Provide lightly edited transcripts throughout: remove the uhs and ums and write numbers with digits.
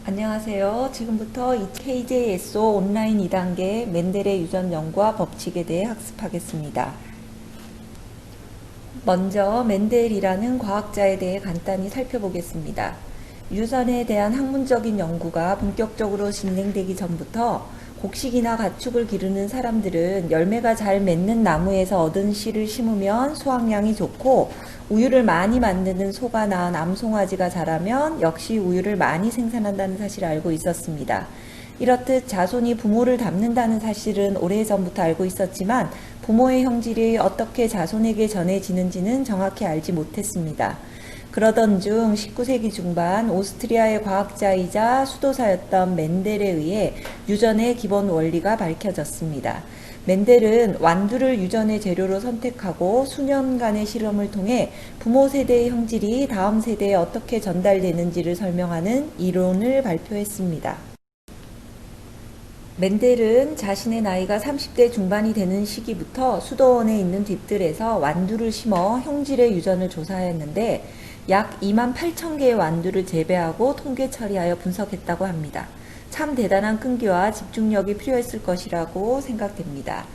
안녕하세요. 지금부터 KJSO 온라인 2단계 맨델의 유전 연구와 법칙에 대해 학습하겠습니다. 먼저 맨델이라는 과학자에 대해 간단히 살펴보겠습니다. 유전에 대한 학문적인 연구가 본격적으로 진행되기 전부터 곡식이나 가축을 기르는 사람들은 열매가 잘 맺는 나무에서 얻은 씨를 심으면 수확량이 좋고, 우유를 많이 만드는 소가 낳은 암송아지가 자라면 역시 우유를 많이 생산한다는 사실을 알고 있었습니다. 이렇듯 자손이 부모를 닮는다는 사실은 오래전부터 알고 있었지만 부모의 형질이 어떻게 자손에게 전해지는지는 정확히 알지 못했습니다. 그러던 중 19세기 중반 오스트리아의 과학자이자 수도사였던 맨델에 의해 유전의 기본 원리가 밝혀졌습니다. 맨델은 완두를 유전의 재료로 선택하고 수년간의 실험을 통해 부모 세대의 형질이 다음 세대에 어떻게 전달되는지를 설명하는 이론을 발표했습니다. 맨델은 자신의 나이가 30대 중반이 되는 시기부터 수도원에 있는 뒷뜰에서 완두를 심어 형질의 유전을 조사하였는데 약 2만 8천 개의 완두를 재배하고 통계 처리하여 분석했다고 합니다. 참 대단한 끈기와 집중력이 필요했을 것이라고 생각됩니다.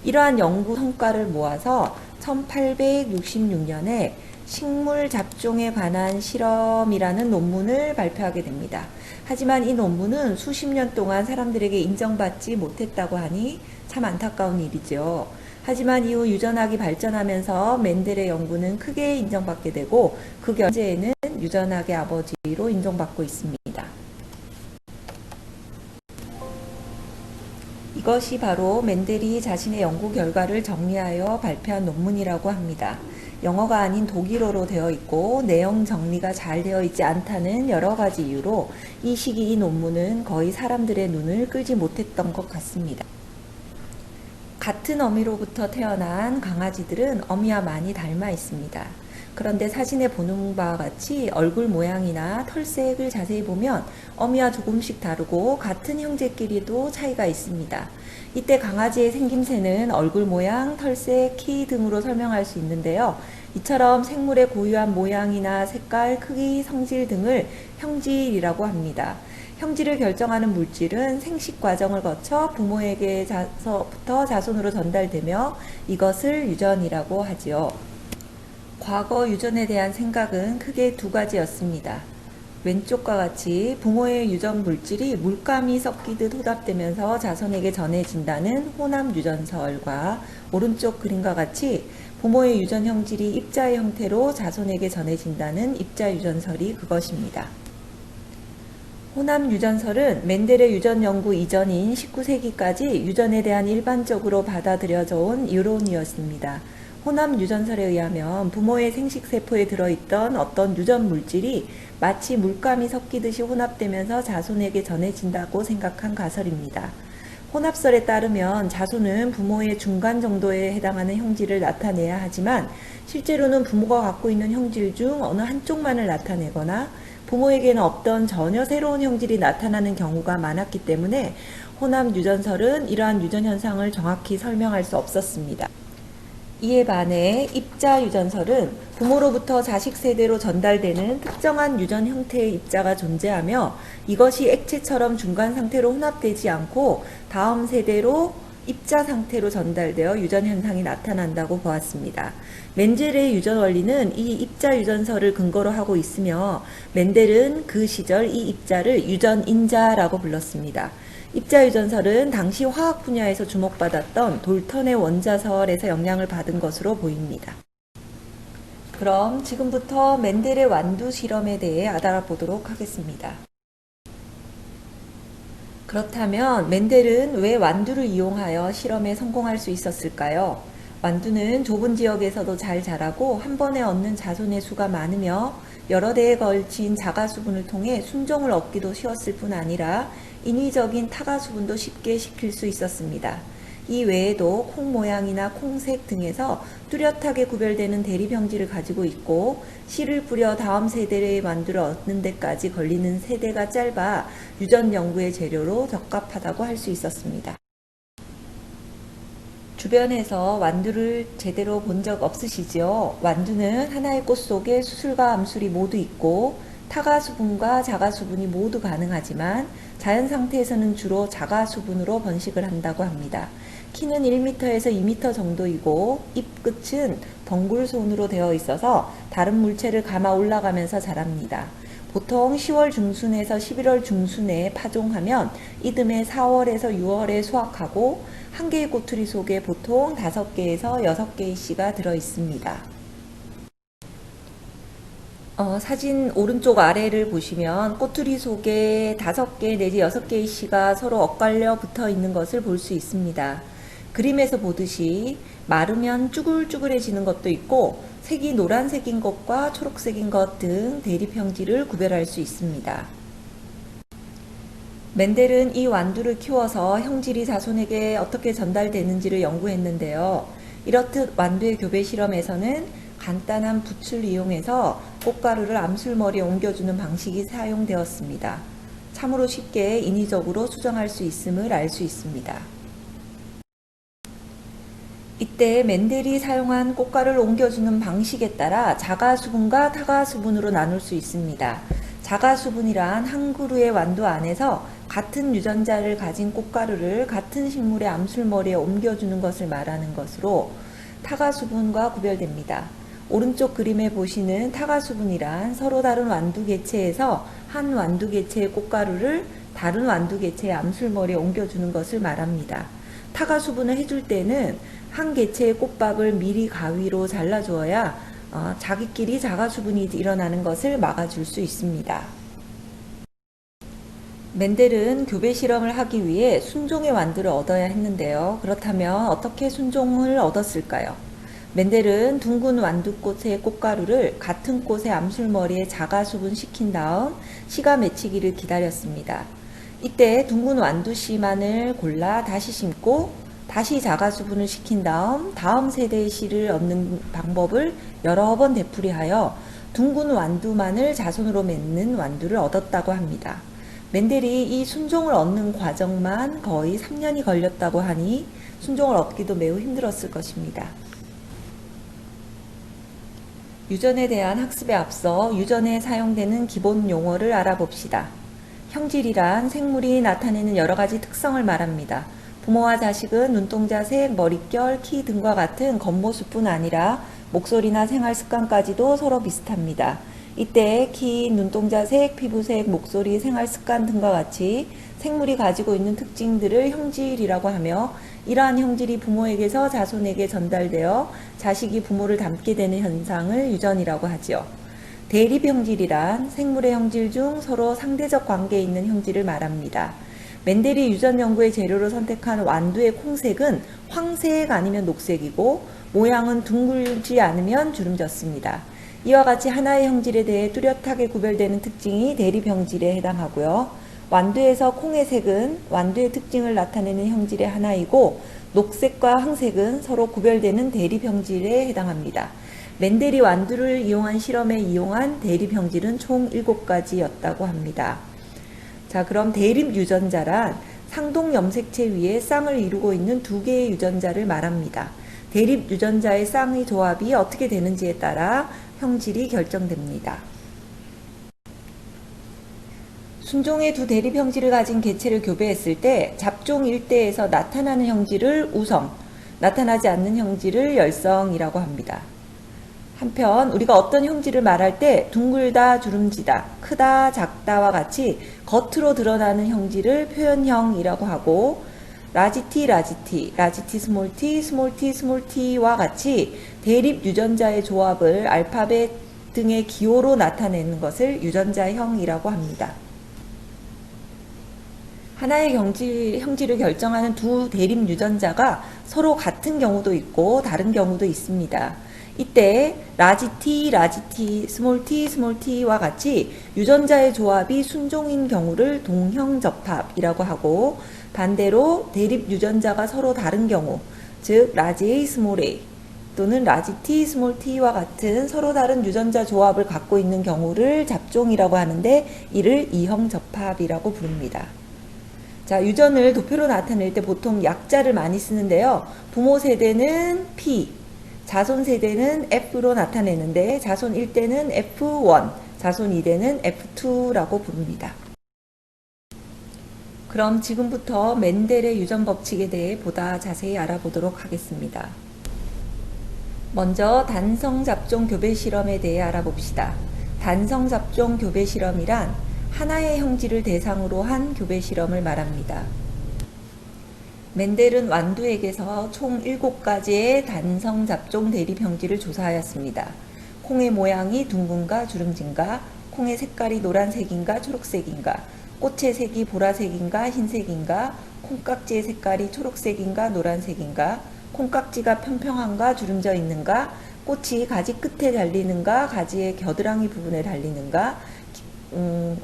이러한 연구 성과를 모아서 1866년에 식물 잡종에 관한 실험이라는 논문을 발표하게 됩니다. 하지만 이 논문은 수십 년 동안 사람들에게 인정받지 못했다고 하니 참 안타까운 일이죠. 하지만 이후 유전학이 발전하면서 맨델의 연구는 크게 인정받게 되고 그 현재에는 유전학의 아버지로 인정받고 있습니다. 이것이 바로 맨델이 자신의 연구 결과를 정리하여 발표한 논문이라고 합니다. 영어가 아닌 독일어로 되어 있고 내용 정리가 잘 되어 있지 않다는 여러 가지 이유로 이 시기 이 논문은 거의 사람들의 눈을 끌지 못했던 것 같습니다. 같은 어미로부터 태어난 강아지들은 어미와 많이 닮아 있습니다. 그런데 사진에 보는 바와 같이 얼굴 모양이나 털색을 자세히 보면 어미와 조금씩 다르고 같은 형제끼리도 차이가 있습니다. 이때 강아지의 생김새는 얼굴 모양, 털색, 키 등으로 설명할 수 있는데요. 이처럼 생물의 고유한 모양이나 색깔, 크기, 성질 등을 형질이라고 합니다. 형질을 결정하는 물질은 생식 과정을 거쳐 부모에게서부터 자손으로 전달되며 이것을 유전이라고 하지요. 과거 유전에 대한 생각은 크게 두 가지였습니다. 왼쪽과 같이 부모의 유전 물질이 물감이 섞이듯 혼합되면서 자손에게 전해진다는 혼합 유전설과 오른쪽 그림과 같이 부모의 유전 형질이 입자의 형태로 자손에게 전해진다는 입자 유전설이 그것입니다. 혼합 유전설은 맨델의 유전 연구 이전인 19세기까지 유전에 대한 일반적으로 받아들여져 온 이론이었습니다. 혼합 유전설에 의하면 부모의 생식세포에 들어있던 어떤 유전 물질이 마치 물감이 섞이듯이 혼합되면서 자손에게 전해진다고 생각한 가설입니다. 혼합설에 따르면 자손은 부모의 중간 정도에 해당하는 형질을 나타내야 하지만 실제로는 부모가 갖고 있는 형질 중 어느 한쪽만을 나타내거나 부모에게는 없던 전혀 새로운 형질이 나타나는 경우가 많았기 때문에 혼합 유전설은 이러한 유전 현상을 정확히 설명할 수 없었습니다. 이에 반해 입자 유전설은 부모로부터 자식 세대로 전달되는 특정한 유전 형태의 입자가 존재하며 이것이 액체처럼 중간 상태로 혼합되지 않고 다음 세대로 입자 상태로 전달되어 유전 현상이 나타난다고 보았습니다. 맨델의 유전 원리는 이 입자 유전설을 근거로 하고 있으며 맨델은 그 시절 이 입자를 유전인자라고 불렀습니다. 입자 유전설은 당시 화학 분야에서 주목받았던 돌턴의 원자설에서 영향을 받은 것으로 보입니다. 그럼 지금부터 맨델의 완두 실험에 대해 알아보도록 하겠습니다. 그렇다면 맨델은 왜 완두를 이용하여 실험에 성공할 수 있었을까요? 완두는 좁은 지역에서도 잘 자라고 한 번에 얻는 자손의 수가 많으며 여러 대에 걸친 자가수분을 통해 순종을 얻기도 쉬웠을 뿐 아니라 인위적인 타가수분도 쉽게 시킬 수 있었습니다. 이 외에도 콩 모양이나 콩색 등에서 뚜렷하게 구별되는 대립형질을 가지고 있고 씨를 뿌려 다음 세대의 완두를 얻는 데까지 걸리는 세대가 짧아 유전 연구의 재료로 적합하다고 할 수 있었습니다. 주변에서 완두를 제대로 본 적 없으시죠? 완두는 하나의 꽃 속에 수술과 암술이 모두 있고 타가수분과 자가수분이 모두 가능하지만 자연 상태에서는 주로 자가수분으로 번식을 한다고 합니다. 키는 1m에서 2m 정도이고 잎 끝은 덩굴손으로 되어 있어서 다른 물체를 감아 올라가면서 자랍니다. 보통 10월 중순에서 11월 중순에 파종하면 이듬해 4월에서 6월에 수확하고 한 개의 꼬투리 속에 보통 5개에서 6개의 씨가 들어 있습니다. 사진 오른쪽 아래를 보시면 꼬투리 속에 5개 내지 6개의 씨가 서로 엇갈려 붙어 있는 것을 볼 수 있습니다. 그림에서 보듯이 마르면 쭈글쭈글해지는 것도 있고 색이 노란색인 것과 초록색인 것 등 대립형질을 구별할 수 있습니다. 멘델은 이 완두를 키워서 형질이 자손에게 어떻게 전달되는지를 연구했는데요. 이렇듯 완두의 교배 실험에서는 간단한 붓을 이용해서 꽃가루를 암술머리에 옮겨주는 방식이 사용되었습니다. 참으로 쉽게 인위적으로 수정할 수 있음을 알 수 있습니다. 이때 멘델이 사용한 꽃가루를 옮겨주는 방식에 따라 자가수분과 타가수분으로 나눌 수 있습니다. 자가수분이란 한 그루의 완두 안에서 같은 유전자를 가진 꽃가루를 같은 식물의 암술머리에 옮겨주는 것을 말하는 것으로 타가수분과 구별됩니다. 오른쪽 그림에 보시는 타가수분이란 서로 다른 완두 개체에서 한 완두 개체의 꽃가루를 다른 완두 개체의 암술머리에 옮겨주는 것을 말합니다. 타가수분을 해줄 때는 한 개체의 꽃밥을 미리 가위로 잘라주어야 자기끼리 자가수분이 일어나는 것을 막아줄 수 있습니다. 멘델은 교배 실험을 하기 위해 순종의 완두를 얻어야 했는데요. 그렇다면 어떻게 순종을 얻었을까요? 멘델은 둥근 완두꽃의 꽃가루를 같은 꽃의 암술머리에 자가수분 시킨 다음 씨가 맺히기를 기다렸습니다. 이때 둥근 완두씨만을 골라 다시 심고 다시 자가수분을 시킨 다음 세대의 씨를 얻는 방법을 여러 번 되풀이하여 둥근 완두만을 자손으로 맺는 완두를 얻었다고 합니다. 멘델이 이 순종을 얻는 과정만 거의 3년이 걸렸다고 하니 순종을 얻기도 매우 힘들었을 것입니다. 유전에 대한 학습에 앞서 유전에 사용되는 기본 용어를 알아봅시다. 형질이란 생물이 나타내는 여러 가지 특성을 말합니다. 부모와 자식은 눈동자색, 머릿결, 키 등과 같은 겉모습뿐 아니라 목소리나 생활 습관까지도 서로 비슷합니다. 이때 키, 눈동자색, 피부색, 목소리, 생활 습관 등과 같이 생물이 가지고 있는 특징들을 형질이라고 하며 이러한 형질이 부모에게서 자손에게 전달되어 자식이 부모를 닮게 되는 현상을 유전이라고 하죠. 대립 형질이란 생물의 형질 중 서로 상대적 관계에 있는 형질을 말합니다. 멘델이 유전 연구의 재료로 선택한 완두의 콩색은 황색 아니면 녹색이고 모양은 둥글지 않으면 주름졌습니다. 이와 같이 하나의 형질에 대해 뚜렷하게 구별되는 특징이 대립 형질에 해당하고요. 완두에서 콩의 색은 완두의 특징을 나타내는 형질의 하나이고 녹색과 황색은 서로 구별되는 대립 형질에 해당합니다. 멘델이 완두를 이용한 실험에 이용한 대립 형질은 총 7가지였다고 합니다. 자, 그럼 대립 유전자란 상동 염색체 위에 쌍을 이루고 있는 2개의 유전자를 말합니다. 대립 유전자의 쌍의 조합이 어떻게 되는지에 따라 형질이 결정됩니다. 순종의 두 대립 형질을 가진 개체를 교배했을 때 잡종 일대에서 나타나는 형질을 우성, 나타나지 않는 형질을 열성이라고 합니다. 한편 우리가 어떤 형질을 말할 때 둥글다, 주름지다, 크다, 작다와 같이 겉으로 드러나는 형질을 표현형이라고 하고 라지티, 스몰 t, 스몰 t와 같이 대립 유전자의 조합을 알파벳 등의 기호로 나타내는 것을 유전자형이라고 합니다. 하나의 형질을 결정하는 두 대립 유전자가 서로 같은 경우도 있고 다른 경우도 있습니다. 이때 라지티, 스몰 t와 같이 유전자의 조합이 순종인 경우를 동형접합이라고 하고 반대로 대립 유전자가 서로 다른 경우, 즉 라지 A, 스몰 a 또는 라지 T, 스몰 t와 같은 서로 다른 유전자 조합을 갖고 있는 경우를 잡종이라고 하는데 이를 이형접합이라고 부릅니다. 자, 유전을 도표로 나타낼 때 보통 약자를 많이 쓰는데요. 부모 세대는 P, 자손 세대는 F로 나타내는데 자손 1대는 F1, 자손 2대는 F2라고 부릅니다. 그럼 지금부터 멘델의 유전 법칙에 대해 보다 자세히 알아보도록 하겠습니다. 먼저 단성 잡종 교배 실험에 대해 알아봅시다. 단성 잡종 교배 실험이란 하나의 형질을 대상으로 한 교배 실험을 말합니다. 멘델은 완두액에서 총 7가지의 단성 잡종 대립 형질을 조사하였습니다. 콩의 모양이 둥근가 주름진가, 콩의 색깔이 노란색인가 초록색인가, 꽃의 색이 보라색인가 흰색인가, 콩깍지의 색깔이 초록색인가 노란색인가, 콩깍지가 평평한가 주름져 있는가, 꽃이 가지 끝에 달리는가 가지의 겨드랑이 부분에 달리는가,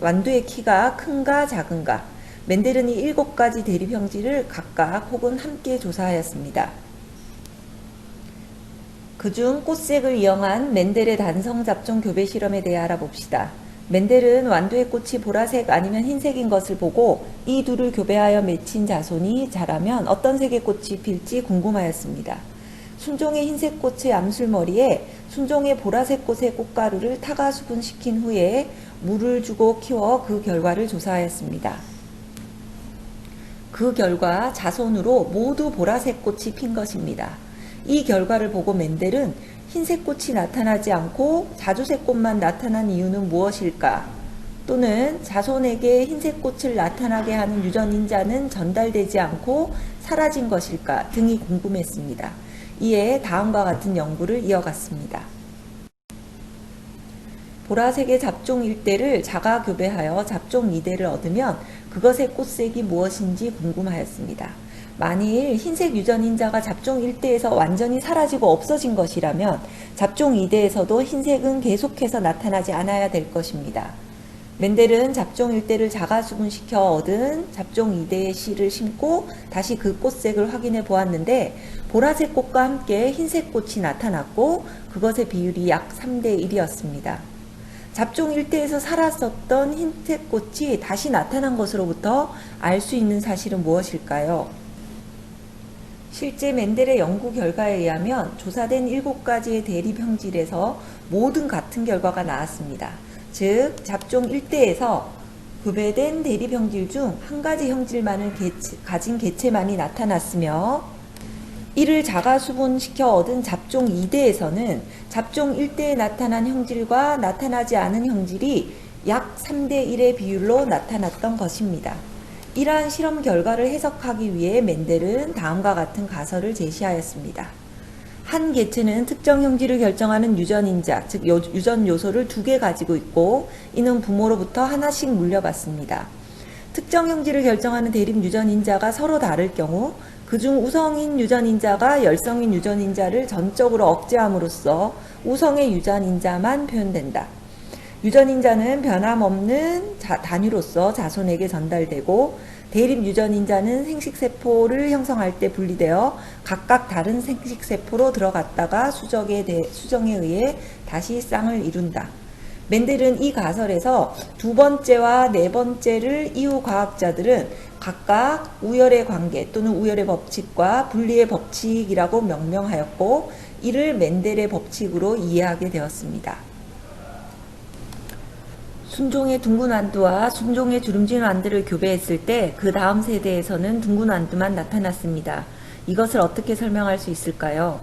완두의 키가 큰가 작은가. 멘델은 이 7가지 대립 형질을 각각 혹은 함께 조사하였습니다. 그중 꽃색을 이용한 멘델의 단성 잡종 교배 실험에 대해 알아봅시다. 멘델은 완두의 꽃이 보라색 아니면 흰색인 것을 보고 이 둘을 교배하여 맺힌 자손이 자라면 어떤 색의 꽃이 필지 궁금하였습니다. 순종의 흰색 꽃의 암술머리에 순종의 보라색 꽃의 꽃가루를 타가 수분시킨 후에 물을 주고 키워 그 결과를 조사하였습니다. 그 결과 자손으로 모두 보라색 꽃이 핀 것입니다. 이 결과를 보고 멘델은 흰색 꽃이 나타나지 않고 자주색 꽃만 나타난 이유는 무엇일까? 또는 자손에게 흰색 꽃을 나타나게 하는 유전인자는 전달되지 않고 사라진 것일까 등이 궁금했습니다. 이에 다음과 같은 연구를 이어갔습니다. 보라색의 잡종 1대를 자가 교배하여 잡종 2대를 얻으면 그것의 꽃색이 무엇인지 궁금하였습니다. 만일 흰색 유전인자가 잡종 1대에서 완전히 사라지고 없어진 것이라면 잡종 2대에서도 흰색은 계속해서 나타나지 않아야 될 것입니다. 멘델은 잡종 1대를 자가 수분시켜 얻은 잡종 2대의 씨를 심고 다시 그 꽃색을 확인해 보았는데 보라색 꽃과 함께 흰색 꽃이 나타났고 그것의 비율이 약 3대 1이었습니다. 잡종 1대에서 살았었던 흰색 꽃이 다시 나타난 것으로부터 알 수 있는 사실은 무엇일까요? 실제 멘델의 연구 결과에 의하면 조사된 7가지의 대립 형질에서 모든 같은 결과가 나왔습니다. 즉 잡종 1대에서 교배된 대립 형질 중 한 가지 형질만을 가진 개체만이 나타났으며 이를 자가 수분시켜 얻은 잡종 2대에서는 잡종 1대에 나타난 형질과 나타나지 않은 형질이 약 3대 1의 비율로 나타났던 것입니다. 이러한 실험 결과를 해석하기 위해 멘델은 다음과 같은 가설을 제시하였습니다. 한 개체는 특정 형질을 결정하는 유전인자, 즉 유전 요소를 2개 가지고 있고 이는 부모로부터 하나씩 물려받습니다. 특정 형질을 결정하는 대립 유전인자가 서로 다를 경우 그중 우성인 유전인자가 열성인 유전인자를 전적으로 억제함으로써 우성의 유전인자만 표현된다. 유전인자는 변함없는 단위로서 자손에게 전달되고 대립 유전인자는 생식세포를 형성할 때 분리되어 각각 다른 생식세포로 들어갔다가 수정에 의해 다시 쌍을 이룬다. 멘델은 이 가설에서 2번째와 4번째를 이후 과학자들은 각각 우열의 관계 또는 우열의 법칙과 분리의 법칙이라고 명명하였고 이를 멘델의 법칙으로 이해하게 되었습니다. 순종의 둥근 완두와 순종의 주름진 완두를 교배했을 때 그 다음 세대에서는 둥근 완두만 나타났습니다. 이것을 어떻게 설명할 수 있을까요?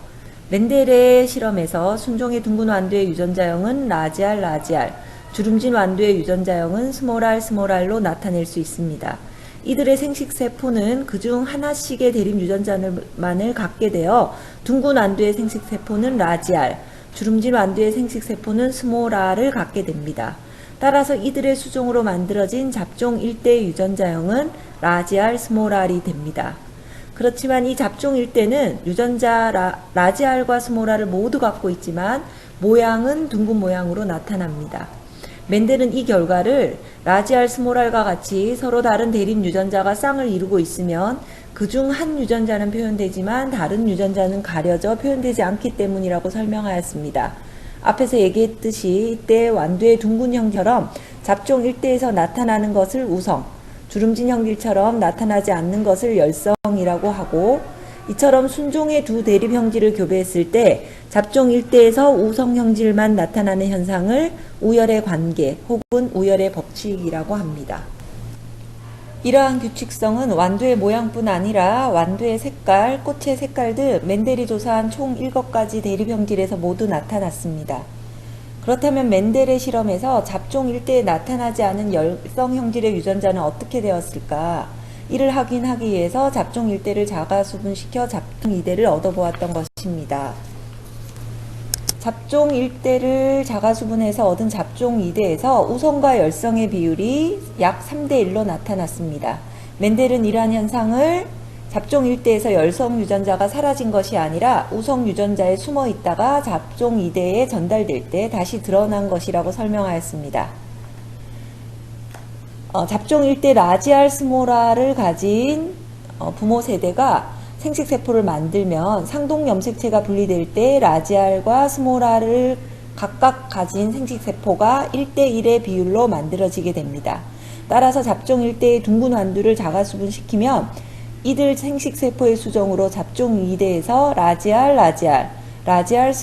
멘델의 실험에서 순종의 둥근 완두의 유전자형은 라지알, 주름진 완두의 유전자형은 스몰R로 나타낼 수 있습니다. 이들의 생식세포는 그중 하나씩의 대립 유전자만을 갖게 되어 둥근 완두의 생식세포는 라지알, 주름진 완두의 생식세포는 스몰R을 갖게 됩니다. 따라서 이들의 수종으로 만들어진 잡종 1대의 유전자형은 라지알 스몰R이 됩니다. 그렇지만 이 잡종 1대는 유전자 라지알과 스몰R을 모두 갖고 있지만 모양은 둥근 모양으로 나타납니다. 멘델은 이 결과를 라지알 스몰R과 같이 서로 다른 대립 유전자가 쌍을 이루고 있으면 그중 한 유전자는 표현되지만 다른 유전자는 가려져 표현되지 않기 때문이라고 설명하였습니다. 앞에서 얘기했듯이 이때 완두의 둥근 형처럼 잡종 1대에서 나타나는 것을 우성, 주름진 형질처럼 나타나지 않는 것을 열성이라고 하고 이처럼 순종의 두 대립 형질을 교배했을 때 잡종 일대에서 우성 형질만 나타나는 현상을 우열의 관계 혹은 우열의 법칙이라고 합니다. 이러한 규칙성은 완두의 모양뿐 아니라 완두의 색깔, 꽃의 색깔 등 멘델이 조사한 총 7가지 대립 형질에서 모두 나타났습니다. 그렇다면 멘델의 실험에서 잡종 일대에 나타나지 않은 열성 형질의 유전자는 어떻게 되었을까? 이를 확인하기 위해서 잡종 일대를 자가수분시켜 잡종 이대를 얻어보았던 것입니다. 잡종 일대를 자가수분해서 얻은 잡종 이대에서 우성과 열성의 비율이 약 3대1로 나타났습니다. 멘델은 이러한 현상을 잡종 일대에서 열성 유전자가 사라진 것이 아니라 우성 유전자에 숨어 있다가 잡종 이대에 전달될 때 다시 드러난 것이라고 설명하였습니다. 잡종 일대 라지알 스모라를 가진 부모 세대가 생식세포를 만들면 상동염색체가 분리될 때 라지알과 스모라를 각각 가진 생식세포가 1대1의 비율로 만들어지게 됩니다. 따라서 잡종 일대의 둥근 완두를 자가수분시키면 이들 생식세포의 수정으로 잡종 2대에서 라지알,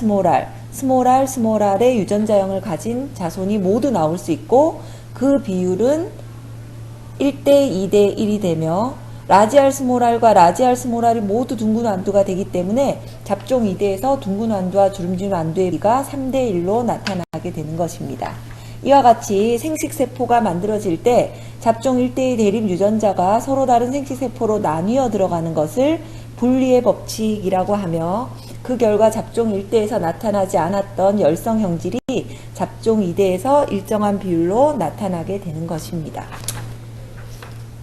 스모랄의 유전자형을 가진 자손이 모두 나올 수 있고 그 비율은 1대 2대 1이 되며 라지알 스모랄이 모두 둥근 완두가 되기 때문에 잡종 2대에서 둥근 완두와 주름진 완두의 비가 3대 1로 나타나게 되는 것입니다. 이와 같이 생식세포가 만들어질 때 잡종 1대의 대립 유전자가 서로 다른 생식세포로 나뉘어 들어가는 것을 분리의 법칙이라고 하며 그 결과 잡종 1대에서 나타나지 않았던 열성 형질이 잡종 2대에서 일정한 비율로 나타나게 되는 것입니다.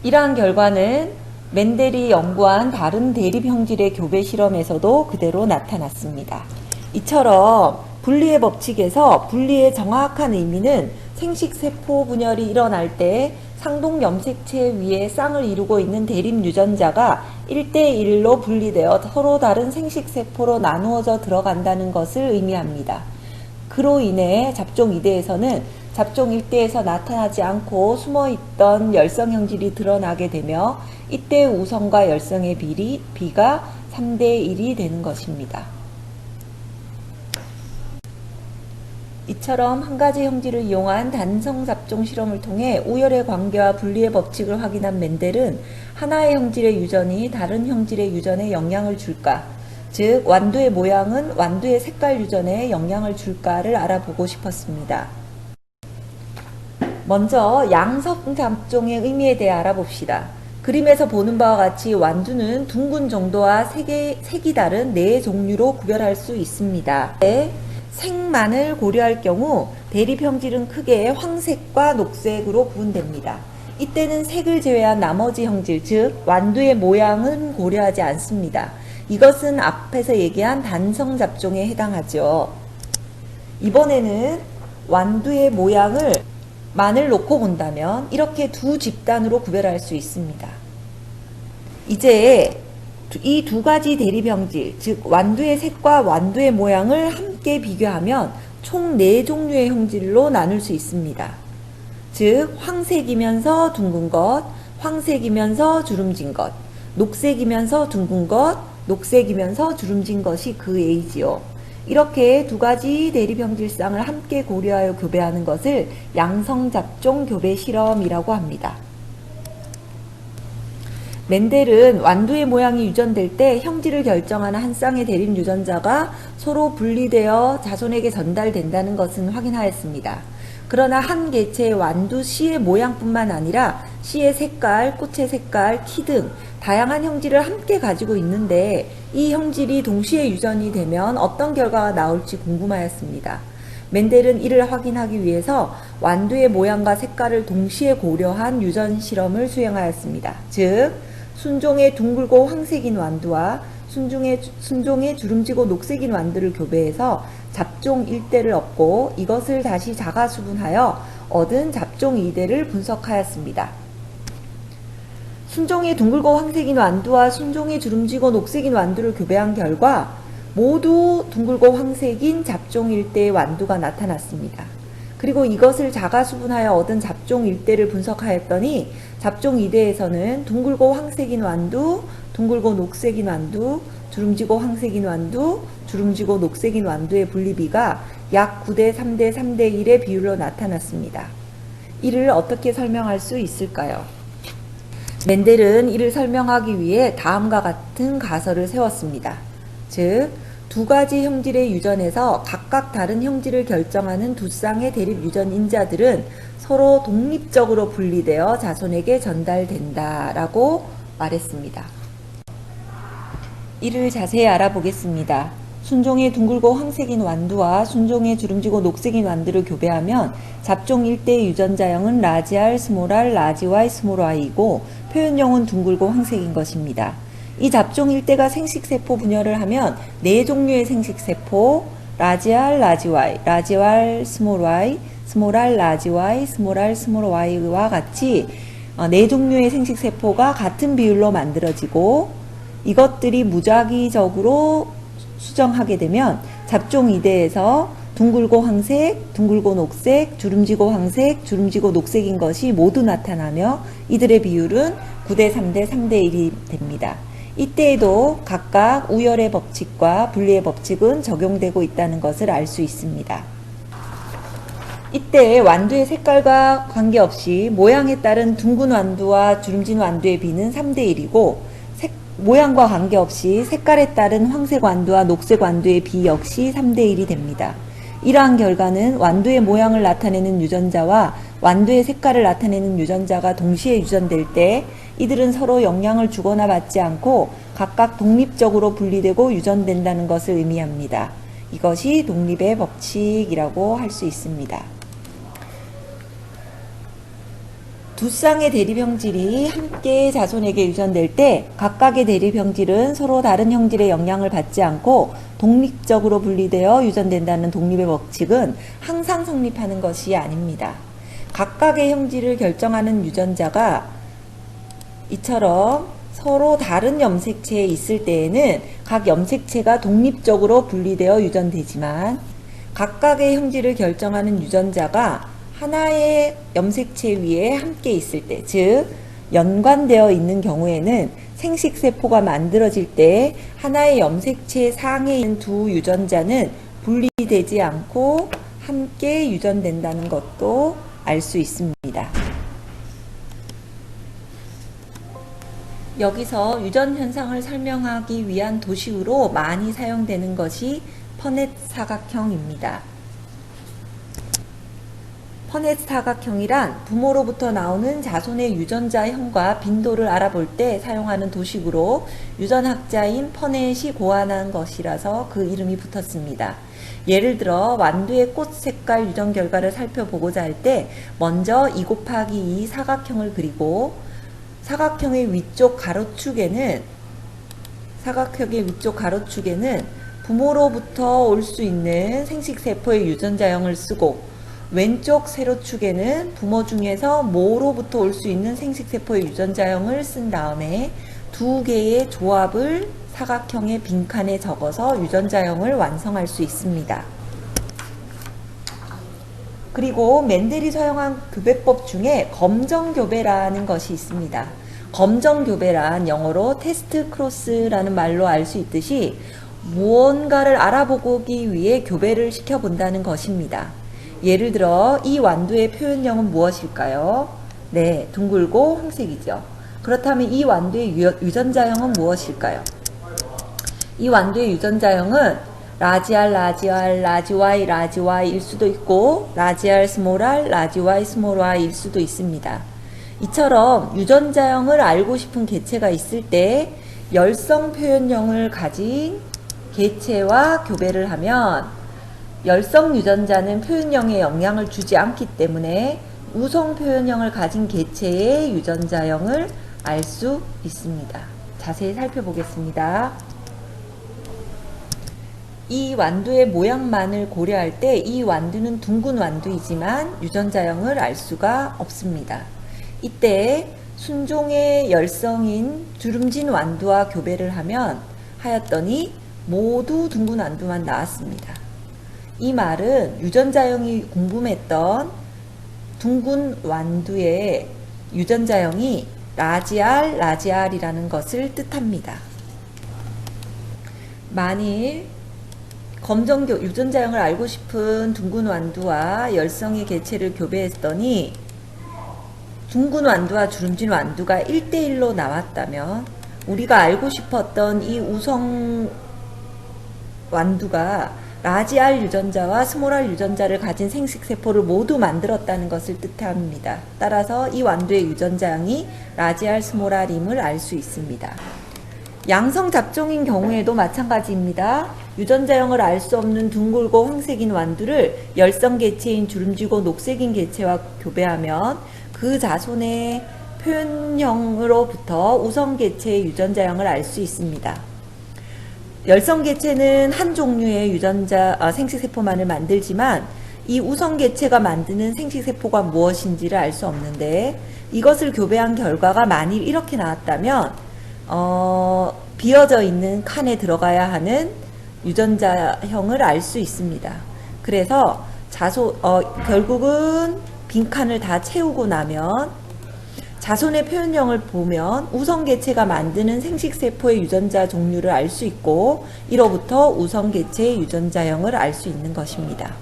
이러한 결과는 멘델이 연구한 다른 대립 형질의 교배 실험에서도 그대로 나타났습니다. 이처럼 분리의 법칙에서 분리의 정확한 의미는 생식세포 분열이 일어날 때 상동염색체 위에 쌍을 이루고 있는 대립 유전자가 1대1로 분리되어 서로 다른 생식세포로 나누어져 들어간다는 것을 의미합니다. 그로 인해 잡종 2대에서는 잡종 1대에서 나타나지 않고 숨어있던 열성 형질이 드러나게 되며 이때 우성과 열성의 비가 3대1이 되는 것입니다. 이처럼 한 가지 형질을 이용한 단성 잡종 실험을 통해 우열의 관계와 분리의 법칙을 확인한 멘델은 하나의 형질의 유전이 다른 형질의 유전에 영향을 줄까, 즉 완두의 모양은 완두의 색깔 유전에 영향을 줄까를 알아보고 싶었습니다. 먼저 양성 잡종의 의미에 대해 알아봅시다. 그림에서 보는 바와 같이 완두는 둥근 정도와 색이 다른 4종류로 구별할 수 있습니다. 색만을 고려할 경우 대립 형질은 크게 황색과 녹색으로 구분됩니다. 이때는 색을 제외한 나머지 형질, 즉 완두의 모양은 고려하지 않습니다. 이것은 앞에서 얘기한 단성 잡종에 해당하죠. 이번에는 완두의 모양을 만을 놓고 본다면 이렇게 두 집단으로 구별할 수 있습니다. 이제 이 두 가지 대립 형질, 즉 완두의 색과 완두의 모양을 함께 비교하면 총 4종류의 형질로 나눌 수 있습니다. 즉 황색이면서 둥근 것, 황색이면서 주름진 것, 녹색이면서 둥근 것, 녹색이면서 주름진 것이 그 A지요. 이렇게 두 가지 대립 형질상을 함께 고려하여 교배하는 것을 양성잡종 교배 실험이라고 합니다. 멘델은 완두의 모양이 유전될 때 형질을 결정하는 한 쌍의 대립 유전자가 서로 분리되어 자손에게 전달된다는 것은 확인하였습니다. 그러나 한 개체의 완두 씨의 모양뿐만 아니라 씨의 색깔, 꽃의 색깔, 키 등 다양한 형질을 함께 가지고 있는데 이 형질이 동시에 유전이 되면 어떤 결과가 나올지 궁금하였습니다. 멘델은 이를 확인하기 위해서 완두의 모양과 색깔을 동시에 고려한 유전 실험을 수행하였습니다. 즉 순종의 둥글고 황색인 완두와 순종의 주름지고 녹색인 완두를 교배해서 잡종 1대를 얻고 이것을 다시 자가수분하여 얻은 잡종 2대를 분석하였습니다. 순종의 둥글고 황색인 완두와 순종의 주름지고 녹색인 완두를 교배한 결과 모두 둥글고 황색인 잡종 1대의 완두가 나타났습니다. 그리고 이것을 자가수분하여 얻은 잡종 1대를 분석하였더니 잡종 2대에서는 둥글고 황색인 완두, 둥글고 녹색인 완두, 주름지고 황색인 완두, 주름지고 녹색인 완두의 분리비가 약 9대 3대 3대 1의 비율로 나타났습니다. 이를 어떻게 설명할 수 있을까요? 멘델은 이를 설명하기 위해 다음과 같은 가설을 세웠습니다. 즉, 두 가지 형질의 유전에서 각각 다른 형질을 결정하는 두 쌍의 대립 유전 인자들은 서로 독립적으로 분리되어 자손에게 전달된다 라고 말했습니다. 이를 자세히 알아보겠습니다. 순종의 둥글고 황색인 완두와 순종의 주름지고 녹색인 완두를 교배하면 잡종 1대의 유전자형은 라지 R, 스몰 r, 라지 Y, 스몰 y이고 표현형은 둥글고 황색인 것입니다. 이 잡종 1대가 생식세포 분열을 하면 4종류의 생식세포 라지 R, 라지 Y, 라지 R, 스몰 y, 스몰 r, 라지 Y, 스몰 r, 스몰 y와 같이 4종류의 생식세포가 같은 비율로 만들어지고 이것들이 무작위적으로 수정하게 되면 잡종 2대에서 둥글고 황색, 둥글고 녹색, 주름지고 황색, 주름지고 녹색인 것이 모두 나타나며 이들의 비율은 9대 3대 3대 1이 됩니다. 이때에도 각각 우열의 법칙과 분리의 법칙은 적용되고 있다는 것을 알 수 있습니다. 이때 완두의 색깔과 관계없이 모양에 따른 둥근 완두와 주름진 완두의 비는 3대 1이고 모양과 관계없이 색깔에 따른 황색 완두와 녹색 완두의 비 역시 3대 1이 됩니다. 이러한 결과는 완두의 모양을 나타내는 유전자와 완두의 색깔을 나타내는 유전자가 동시에 유전될 때 이들은 서로 영향을 주거나 받지 않고 각각 독립적으로 분리되고 유전된다는 것을 의미합니다. 이것이 독립의 법칙이라고 할 수 있습니다. 두 쌍의 대립 형질이 함께 자손에게 유전될 때 각각의 대립 형질은 서로 다른 형질의 영향을 받지 않고 독립적으로 분리되어 유전된다는 독립의 법칙은 항상 성립하는 것이 아닙니다. 각각의 형질을 결정하는 유전자가 이처럼 서로 다른 염색체에 있을 때에는 각 염색체가 독립적으로 분리되어 유전되지만 각각의 형질을 결정하는 유전자가 하나의 염색체 위에 함께 있을 때, 즉 연관되어 있는 경우에는 생식세포가 만들어질 때 하나의 염색체 상에 있는 두 유전자는 분리되지 않고 함께 유전된다는 것도 알 수 있습니다. 여기서 유전 현상을 설명하기 위한 도식으로 많이 사용되는 것이 퍼넷 사각형입니다. 퍼넷 사각형이란 부모로부터 나오는 자손의 유전자형과 빈도를 알아볼 때 사용하는 도식으로 유전학자인 퍼넷이 고안한 것이라서 그 이름이 붙었습니다. 예를 들어 완두의 꽃 색깔 유전 결과를 살펴보고자 할 때 먼저 2 곱하기 2 사각형을 그리고 사각형의 위쪽 가로축에는 부모로부터 올 수 있는 생식세포의 유전자형을 쓰고 왼쪽 세로축에는 부모 중에서 모로부터 올 수 있는 생식세포의 유전자형을 쓴 다음에 두 개의 조합을 사각형의 빈칸에 적어서 유전자형을 완성할 수 있습니다. 그리고 멘델이 사용한 교배법 중에 검정교배라는 것이 있습니다. 검정교배란 영어로 테스트 크로스라는 말로 알 수 있듯이 무언가를 알아보기 위해 교배를 시켜본다는 것입니다. 예를 들어 이 완두의 표현형은 무엇일까요? 네, 둥글고 황색이죠. 그렇다면 이 완두의 유전자형은 무엇일까요? 이 완두의 유전자형은 라지 R, 라지 R, 라지 Y, 라지 Y일 수도 있고 라지 R, 스몰 r, 라지 Y, 스몰 y일 수도 있습니다. 이처럼 유전자형을 알고 싶은 개체가 있을 때 열성 표현형을 가진 개체와 교배를 하면 열성 유전자는 표현형에 영향을 주지 않기 때문에 우성 표현형을 가진 개체의 유전자형을 알 수 있습니다. 자세히 살펴보겠습니다. 이 완두의 모양만을 고려할 때 이 완두는 둥근 완두이지만 유전자형을 알 수가 없습니다. 이때 순종의 열성인 주름진 완두와 교배를 하였더니 모두 둥근 완두만 나왔습니다. 이 말은 유전자형이 궁금했던 둥근 완두의 유전자형이 라지 R, 라지 R이라는 것을 뜻합니다. 만일 유전자형을 알고 싶은 둥근 완두와 열성의 개체를 교배했더니 둥근 완두와 주름진 완두가 1대1로 나왔다면 우리가 알고 싶었던 이 우성 완두가 라지 R 유전자와 스몰 R 유전자를 가진 생식세포를 모두 만들었다는 것을 뜻합니다. 따라서 이 완두의 유전자양이 라지 R, 스몰 R임을 알 수 있습니다. 양성 잡종인 경우에도 마찬가지입니다. 유전자형을 알 수 없는 둥글고 황색인 완두를 열성 개체인 주름지고 녹색인 개체와 교배하면 그 자손의 표현형으로부터 우성 개체의 유전자형을 알 수 있습니다. 열성 개체는 한 종류의 생식세포만을 만들지만 이 우성 개체가 만드는 생식세포가 무엇인지를 알 수 없는데 이것을 교배한 결과가 만일 이렇게 나왔다면 비어져 있는 칸에 들어가야 하는 유전자형을 알 수 있습니다. 그래서 결국은 빈칸을 다 채우고 나면 자손의 표현형을 보면 우성개체가 만드는 생식세포의 유전자 종류를 알 수 있고 이로부터 우성개체의 유전자형을 알 수 있는 것입니다.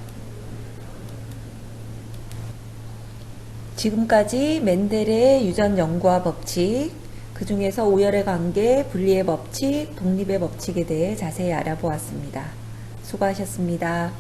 지금까지 멘델의 유전 연구와 법칙, 그 중에서 오열의 관계, 분리의 법칙, 독립의 법칙에 대해 자세히 알아보았습니다. 수고하셨습니다.